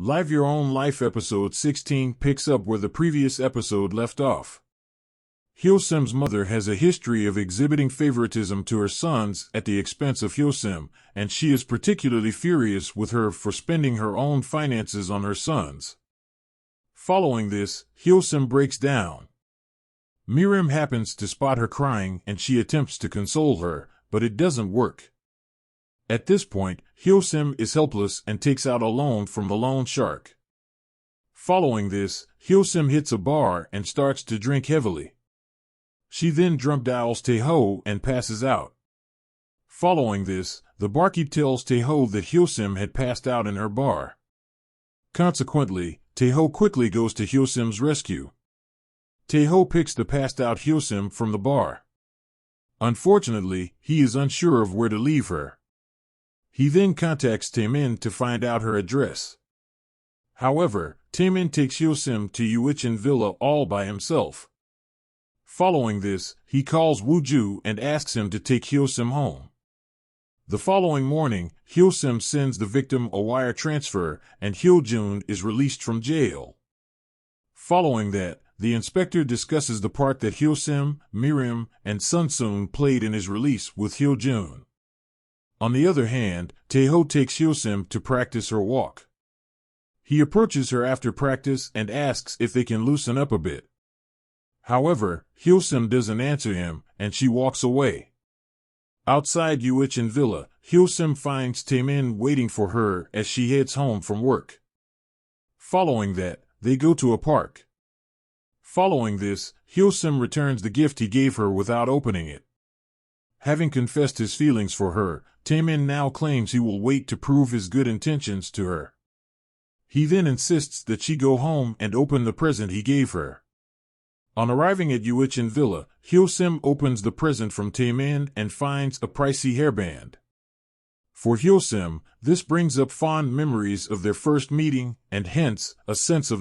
Live Your Own Life episode 16 picks up where the previous episode left off. Hyosim's mother has a history of exhibiting favoritism to her sons at the expense of Hyosim, and she is particularly furious with her for spending her own finances on her sons. Following this, Hyosim breaks down. Miriam happens to spot her crying and she attempts to console her, but it doesn't work. At this point, Hyosim is helpless and takes out a loan from the loan shark. Following this, Hyosim hits a bar and starts to drink heavily. She then drunk dials Taeho and passes out. Following this, the barkeep tells Taeho that Hyosim had passed out in her bar. Consequently, Taeho quickly goes to Hyosim's rescue. Taeho picks the passed-out Hyosim from the bar. Unfortunately, he is unsure of where to leave her. He then contacts Taemin to find out her address. However, Taemin takes Hyosim to Yuichin Villa all by himself. Following this, he calls Wooju and asks him to take Hyosim home. The following morning, Hyosim sends the victim a wire transfer and Hyojun is released from jail. Following that, the inspector discusses the part that Hyosim, Miriam, and Sunsoon played in his release with Hyojun. On the other hand, Taeho takes Hyosim to practice her walk. He approaches her after practice and asks if they can loosen up a bit. However, Hyosim doesn't answer him, and she walks away. Outside Yuichin Villa, Hyosim finds Taemin waiting for her as she heads home from work. Following that, they go to a park. Following this, Hyosim returns the gift he gave her without opening it. Having confessed his feelings for her, Taemin now claims he will wait to prove his good intentions to her. He then insists that she go home and open the present he gave her. On arriving at Yuichin Villa, Hyosim opens the present from Taemin and finds a pricey hairband. For Hyosim, this brings up fond memories of their first meeting and hence a sense of